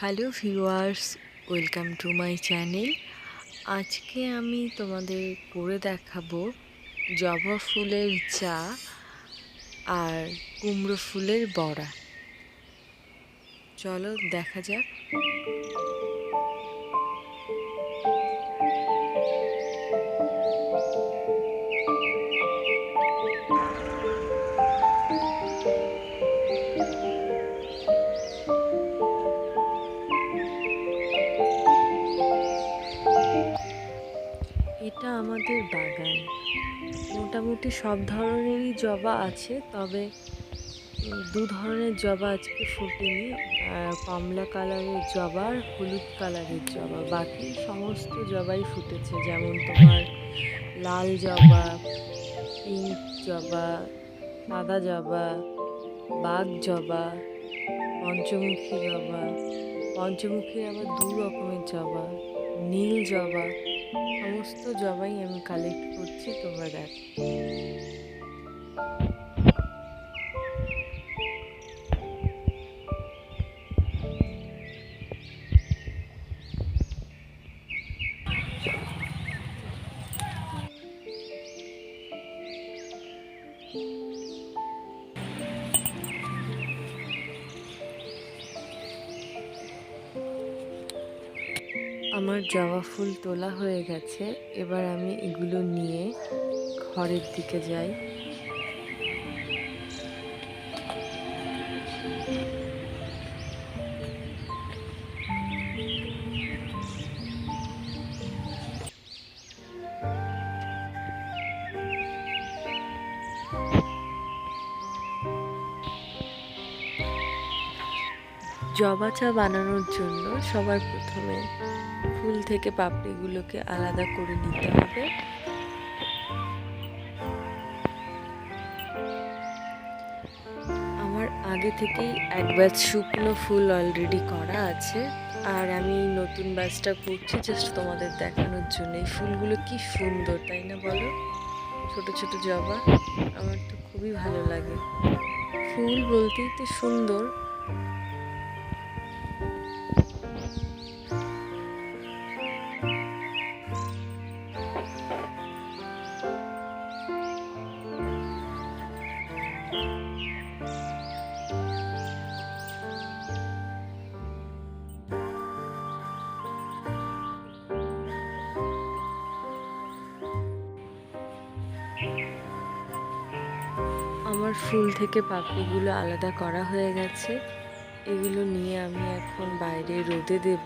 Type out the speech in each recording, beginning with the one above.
Hello viewers, welcome to my channel. আজকে আমি তোমাদের করে দেখাবো জবা ফুলের চা আর কুমড়ো ফুলের বড়া। চলো দেখা যাক। এটা আমাদের বাগান। মোটামুটি সব ধরনেরই জবা আছে, তবে দু ধরনের জবা আজকে ফোটেনি। কমলা কালারের জবা আর হলুদ কালারের জবা। বাকি সমস্ত জবাই ফুটেছে, যেমন তোমার লাল জবা, পিঙ্ক জবা, সাদা জবা, বাগ জবা, পঞ্চমুখী জবা, পঞ্চমুখীর আবার দু রকমের জবা, নীল জবা, সমস্ত জবাই আমি কালেক্ট করছি, তোমরা দেখো। আমার জবা ফুল তোলা হয়ে গেছে। এবার আমি এগুলো নিয়ে ঘরের দিকে যাই। জবা চা বানানোর জন্য সবার প্রথমে ফুল থেকে পাপড়িগুলোকে আলাদা করে নিতে হবে। আমার আগে থেকেই এক ব্যাচ শুকনো ফুল অলরেডি করা আছে, আর আমি নতুন ব্যাচটা করছি জাস্ট তোমাদের দেখানোর জন্য। এই ফুলগুলো কি সুন্দর, তাই না বলো? ছোট ছোট জবা, আমার তো খুবই ভালো লাগে। ফুল বলতেই তো সুন্দর। আমার ফুল থেকে পাপড়িগুলো আলাদা করা হয়ে গেছে। এগুলো নিয়ে আমি এখন বাইরে রোদে দেব।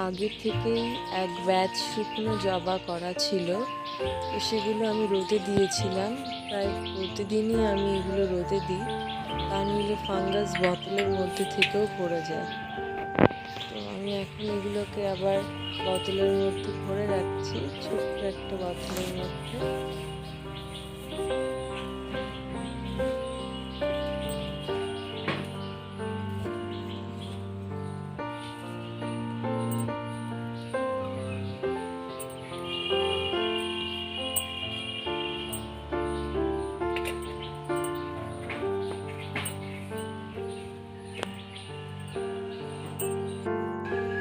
আগে থেকেই এক ব্যাচ শুকনো জবা করা ছিল, তো সেগুলো আমি রোদে দিয়েছিলাম। প্রায় প্রতিদিনই আমি এগুলো রোদে দিই, তা নইলে ফাঙ্গাস বোতলের মধ্যে থেকেও পড়ে যায়। তো আমি এখন এগুলোকে আবার বোতলের মধ্যে ভরে রাখছি, ছোট্ট একটা বোতলের মধ্যে।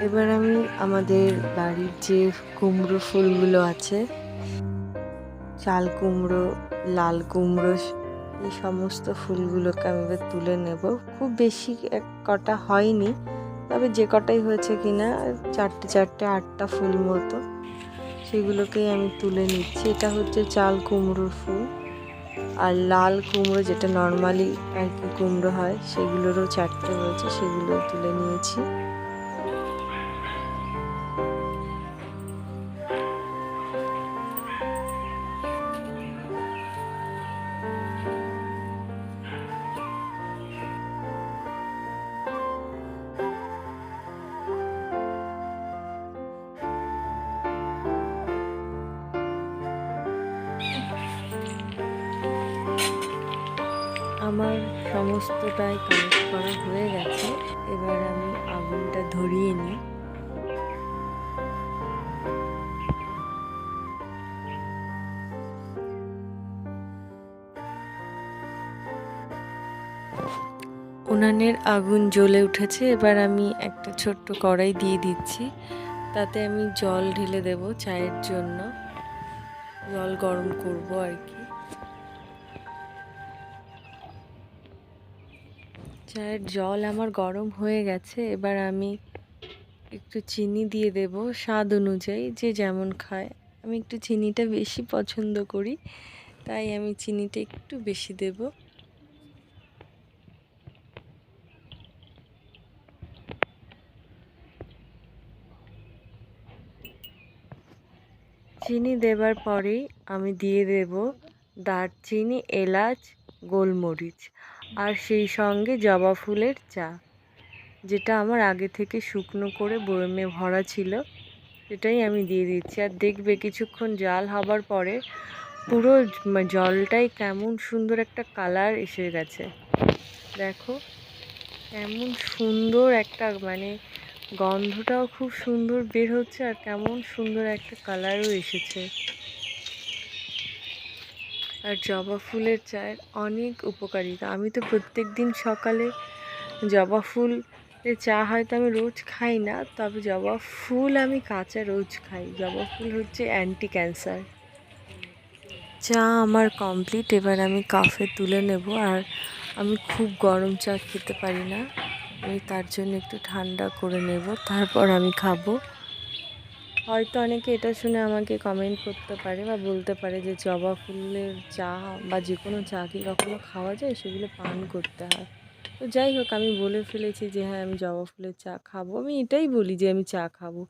এবার আমি আমাদের বাড়ির যে কুমড়ো ফুলগুলো আছে, চাল কুমড়ো, লাল কুমড়ো, এই সমস্ত ফুলগুলোকে আমি এবার তুলে নেব। খুব বেশি কটা হয়নি, তবে যে কটাই হয়েছে কিনা 4টে 8টা ফুল মতো, সেগুলোকেই আমি তুলে নিচ্ছি। এটা হচ্ছে চাল কুমড়োর ফুল। আর লাল কুমড়ো, যেটা নর্মালি আর কি কুমড়ো হয়, সেগুলোরও 4টে হয়েছে, সেগুলো তুলে নিয়েছি। আমার সমস্তটাই কানেক্ট করা হয়ে গেছে। এবার আমি আগুনটা ধরিয়ে নিই। উনানের আগুন জ্বলে উঠেছে। এবার আমি একটা ছোট্ট কড়াই দিয়ে দিচ্ছি, তাতে আমি জল ঢেলে দেব চায়ের জন্য। জল গরম করব আর কি। চায়ের জল আমার গরম হয়ে গেছে। এবার আমি একটু চিনি দিয়ে দেব স্বাদ অনুযায়ী, যে যেমন খায়। আমি একটু চিনিটা বেশি পছন্দ করি, তাই আমি চিনিটা একটু বেশি দেব। চিনি দেবার পরেই আমি দিয়ে দেব দারচিনি, এলাচ, গোলমরিচ, আর সেই সঙ্গে জবা ফুলের চা, যেটা আমার আগে থেকে শুকনো করে বয়মে ভরা ছিল, সেটাই আমি দিয়ে দিচ্ছি। আর দেখবে কিছুক্ষণ জাল হবার পরে পুরো জলটাই কেমন সুন্দর একটা কালার এসে গেছে। দেখো কেমন সুন্দর একটা গন্ধটাও খুব সুন্দর বের হচ্ছে, আর কেমন সুন্দর একটা কালারও এসেছে। আর জবা ফুলের চায়ের অনেক উপকারিতা। আমি তো প্রত্যেক দিন সকালে জবা ফুলের চা হয়তো আমি রোজ খাই না, তবে জবা ফুল আমি কাঁচা রোজ খাই। জবা ফুল হচ্ছে অ্যান্টি ক্যান্সার। চা আমার কমপ্লিট। এবার আমি কাপে তুলে নেব। আর আমি খুব গরম চা খেতে পারি না, আমি তার জন্য একটু ঠান্ডা করে নেব, তারপর আমি খাবো। হয়তো অনেকে এটা শুনে আমাকে কমেন্ট করতে পারে বা বলতে পারে যে জবা ফুলের চা বা যে কোনো চা কি কখনো খাওয়া যায়, সেগুলো পান করতে হয়। তো যাই হোক, আমি বলে ফেলেছি যে হ্যাঁ আমি জবা ফুলের চা খাবো। আমি এটাই বলি যে আমি চা খাবো।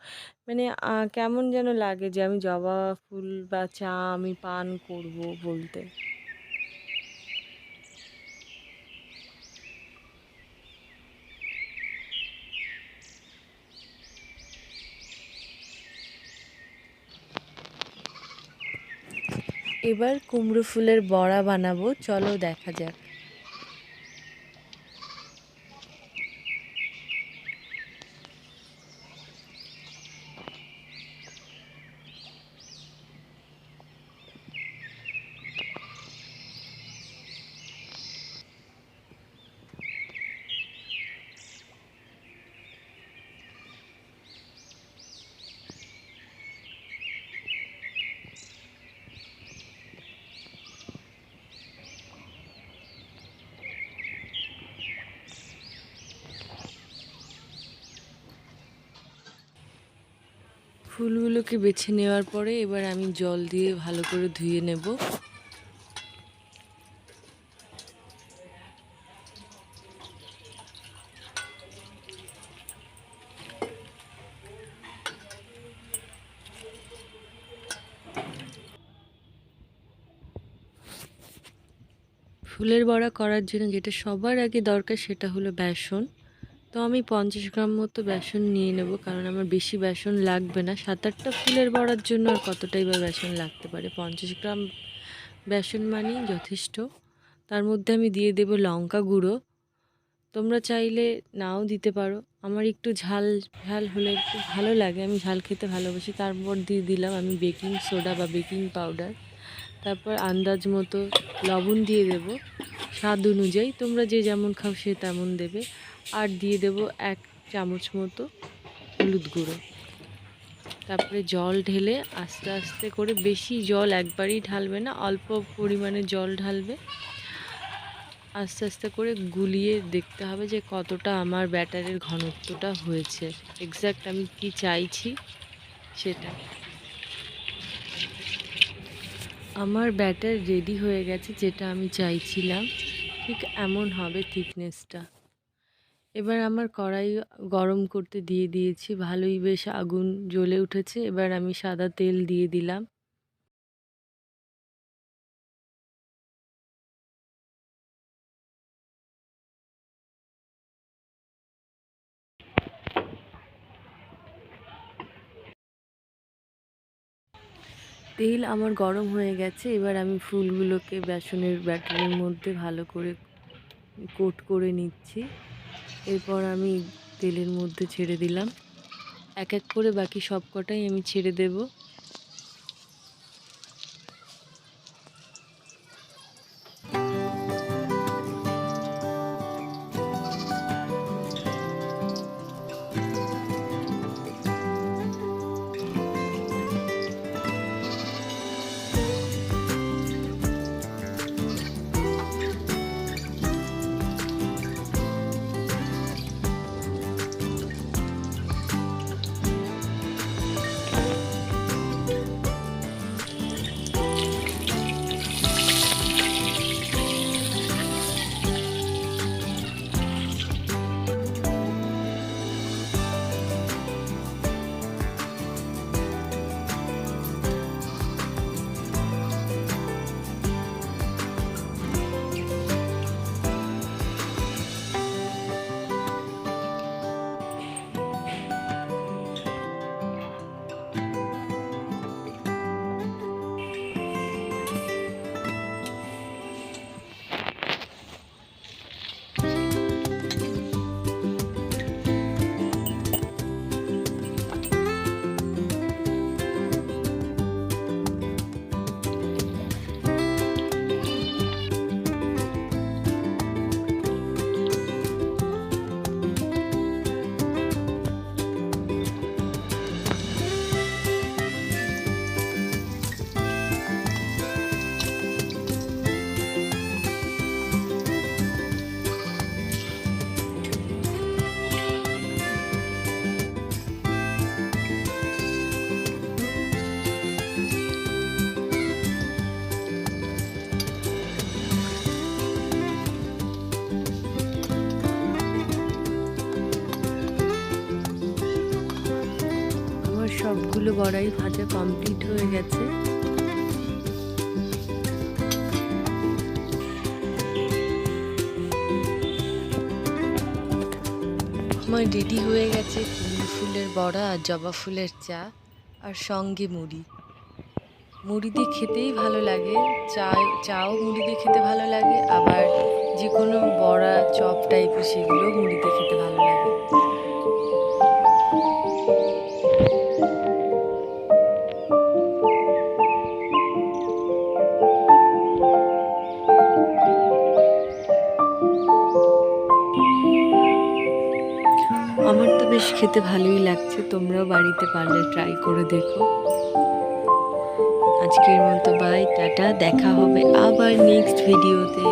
কেমন যেন লাগে যে আমি জবা ফুল বা চা আমি পান করব বলতে। এবার কুমড়ো ফুলের বড়া বানাবো, চলো দেখা যাক। ফুলগুলোকে বেছে নেওয়ার পরে এবার আমি জল দিয়ে ভালো করে ধুয়ে নেব। ফুলের বড়া করার জন্য যেটা সবার আগে দরকার সেটা হলো বেসন। তো আমি 50 গ্রাম মতো বেসন নিয়ে নেব, কারণ আমার বেশি বেসন লাগবে না। 7-8টা ফুলের বড়ার জন্য আর কতটাই বা বেসন লাগতে পারে। 50 গ্রাম বেসন মানেই যথেষ্ট। তার মধ্যে আমি দিয়ে দেব লঙ্কা গুঁড়ো। তোমরা চাইলে নাও দিতে পারো, আমার একটু ঝাল ঝাল হলে একটু ভালো লাগে, আমি ঝাল খেতে ভালোবাসি। তারপর দিয়ে দিলাম আমি বেকিং সোডা বা বেকিং পাউডার। তারপর আন্দাজ মতো লবণ দিয়ে দেব, স্বাদ অনুযায়ী, তোমরা যে যেমন খাও সে তেমন দেবে। আর দিয়ে দেব 1 চামচ মতো হলুদ গুঁড়ো। তারপরে জল ঢেলে আস্তে আস্তে করে, বেশি জল একবারেই ঢালবে না, অল্প পরিমাণে জল ঢালবে। আস্তে আস্তে করে গুলিয়ে দেখতে হবে যে কতটা আমার ব্যাটারের ঘনত্বটা হয়েছে, এক্স্যাক্ট আমি কি চাইছি সেটা। আমার ব্যাটার রেডি হয়ে গেছে, যেটা আমি চাইছিলাম ঠিক এমন হবে থিকনেসটা। এবার আমার কড়াই গরম করতে দিয়ে দিয়েছি, ভালোই বেশ আগুন জ্বলে উঠেছে। এবার আমি সাদা তেল দিয়ে দিলাম। তেল আমার গরম হয়ে গেছে। এবার আমি ফুলগুলোকে বেসনের ব্যাটারের মধ্যে ভালো করে কোট করে নিচ্ছি। এরপর আমি তেলের মধ্যে ছেড়ে দিলাম। এক এক করে বাকি সব কটাই আমি ছেড়ে দেব। সবগুলো বড়াই ভাজা কমপ্লিট হয়ে গেছে। আমার রেডি হয়ে গেছে কুমড়ো ফুলের বড়া আর জবা ফুলের চা, আর সঙ্গে মুড়ি। মুড়ি দিয়ে খেতেই ভালো লাগে, চাও মুড়ি দিয়ে খেতে ভালো লাগে, আবার যে কোনো বড়া চপ টাইপের সেগুলো মুড়ি দিয়ে খেতে ভালো লাগে। আমার তো বেশ খেতে ভালোই লাগছে, তোমরাও বাড়িতে পারলে ট্রাই করে দেখো। আজকের মতো বাই, টাটা, দেখা হবে আবার নেক্সট ভিডিওতে।